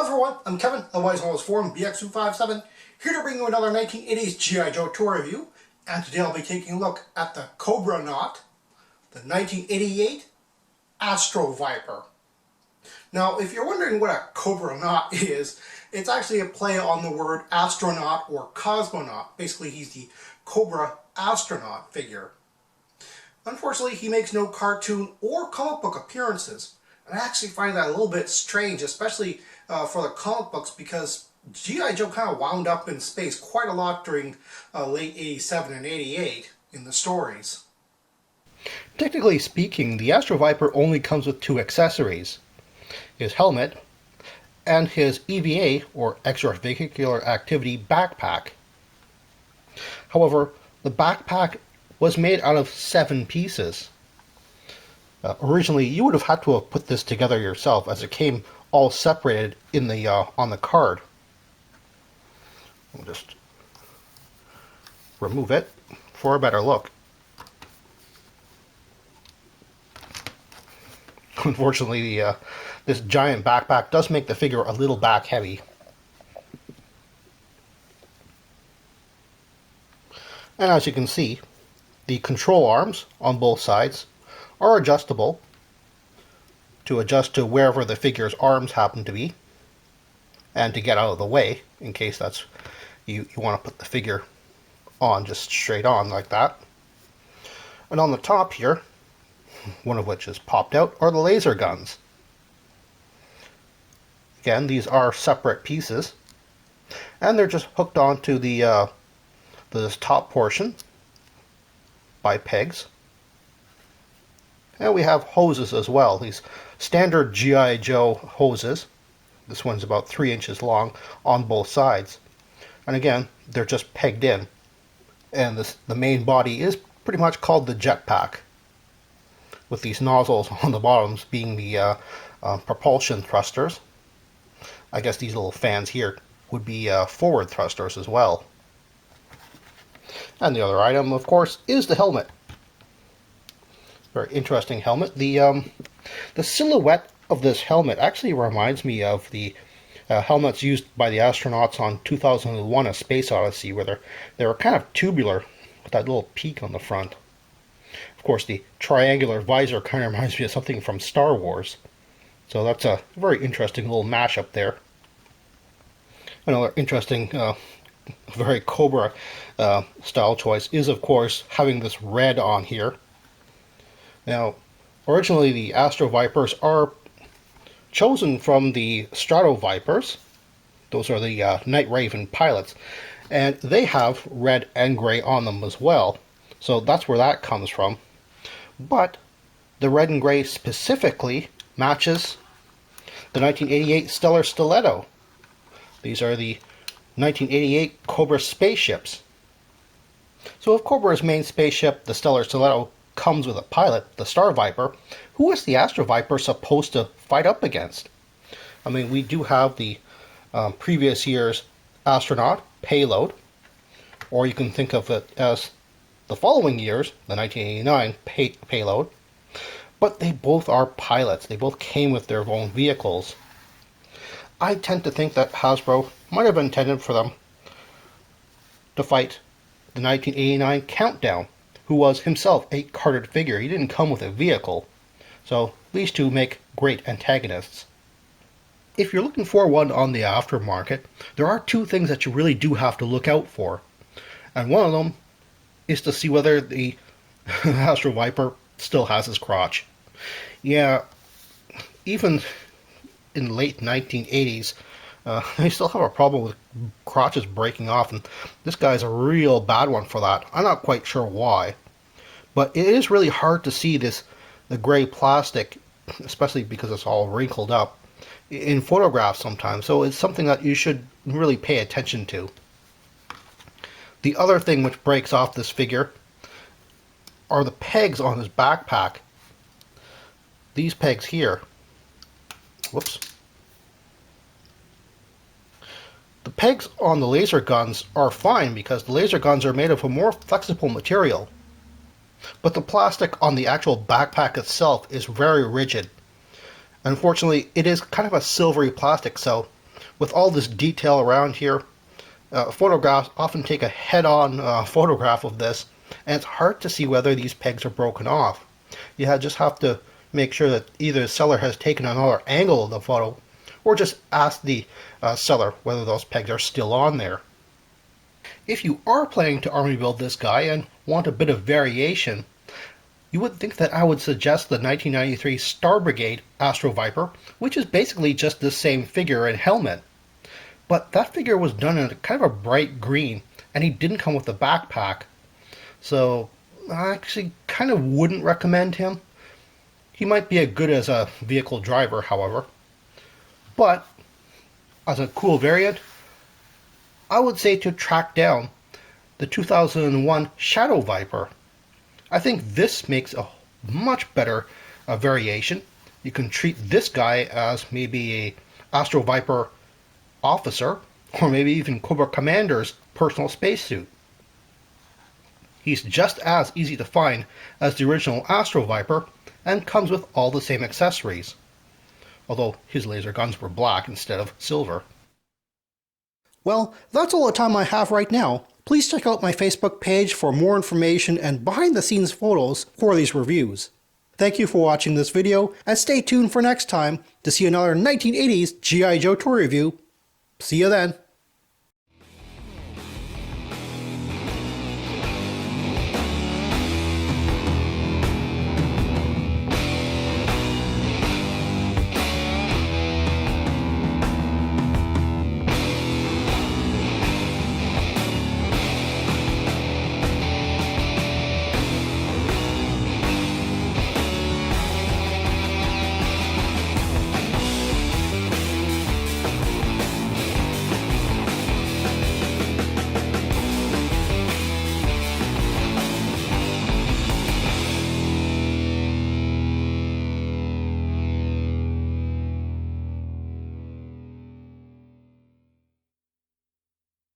Hello everyone, I'm Kevin, otherwise known as Forum BX257, here to bring you another 1980s G.I. Joe tour review, and today I'll be taking a look at the Cobranaut, the 1988 Astro-Viper. Now, if you're wondering what a Cobranaut is, it's actually a play on the word astronaut or cosmonaut. Basically, he's the Cobra Astronaut figure. Unfortunately, he makes no cartoon or comic book appearances. And I actually find that a little bit strange, especially for the comic books, because G.I. Joe kind of wound up in space quite a lot during late 87 and 88 in the stories. Technically speaking, the Astro-Viper only comes with two accessories: his helmet and his EVA, or extravehicular activity, backpack. However, the backpack was made out of 7 pieces. Originally, you would have had to have put this together yourself, as it came all separated in the on the card. We'll just remove it for a better look. Unfortunately, this giant backpack does make the figure a little back heavy. And as you can see, the control arms on both sides are adjustable to adjust to wherever the figure's arms happen to be, and to get out of the way in case that's you want to put the figure on just straight on like that. And on the top here, one of which is popped out, are the laser guns. Again, these are separate pieces, and they're just hooked onto the this top portion by pegs. And we have hoses as well, these standard G.I. Joe hoses. This one's about 3 inches long on both sides. And again, they're just pegged in. And the main body is pretty much called the Jetpack, with these nozzles on the bottoms being the propulsion thrusters. I guess these little fans here would be forward thrusters as well. And the other item, of course, is the helmet. Very interesting helmet. The silhouette of this helmet actually reminds me of the helmets used by the astronauts on 2001: A Space Odyssey, where they were kind of tubular with that little peak on the front. Of course, the triangular visor kind of reminds me of something from Star Wars. So that's a very interesting little mashup there. Another interesting, very Cobra style choice is, of course, having this red on here. Now, originally the Astro-Vipers are chosen from the Strato-Vipers. Those are the Night Raven pilots, and they have red and gray on them as well. So that's where that comes from. But the red and gray specifically matches the 1988 Stellar Stiletto. These are the 1988 Cobra spaceships. So if Cobra's main spaceship, the Stellar Stiletto, comes with a pilot, the Star Viper, who is the Astro-Viper supposed to fight up against? I mean, we do have the previous year's astronaut payload, or you can think of it as the following year's, the 1989 payload, but they both are pilots. They both came with their own vehicles. I tend to think that Hasbro might have intended for them to fight the 1989 Countdown, who was himself a carded figure. He didn't come with a vehicle. So these two make great antagonists. If you're looking for one on the aftermarket, there are 2 things that you really do have to look out for. And one of them is to see whether the Astro-Viper still has his crotch. Yeah, even in the late 1980s, they still have a problem with crotches breaking off, and this guy's a real bad one for that. I'm not quite sure why, but it is really hard to see the gray plastic, especially because it's all wrinkled up, in photographs sometimes, so it's something that you should really pay attention to. The other thing which breaks off this figure are the pegs on his backpack. These pegs here. Whoops. The pegs on the laser guns are fine because the laser guns are made of a more flexible material. But the plastic on the actual backpack itself is very rigid. Unfortunately, it is kind of a silvery plastic, so with all this detail around here, photographs often take a head-on photograph of this, and it's hard to see whether these pegs are broken off. You just have to make sure that either the seller has taken another angle of the photo, or just ask the seller whether those pegs are still on there. If you are planning to army build this guy and want a bit of variation, you would think that I would suggest the 1993 Star Brigade Astro-Viper, which is basically just the same figure and helmet. But that figure was done in kind of a bright green, and he didn't come with a backpack. So I actually kind of wouldn't recommend him. He might be good as a vehicle driver, however. But as a cool variant, I would say to track down the 2001 Shadow Viper. I think this makes a much better variation. You can treat this guy as maybe a Astro-Viper officer, or maybe even Cobra Commander's personal spacesuit. He's just as easy to find as the original Astro-Viper, and comes with all the same accessories, although his laser guns were black instead of silver. Well, that's all the time I have right now. Please check out my Facebook page for more information and behind-the-scenes photos for these reviews. Thank you for watching this video, and stay tuned for next time to see another 1980s G.I. Joe toy review. See you then!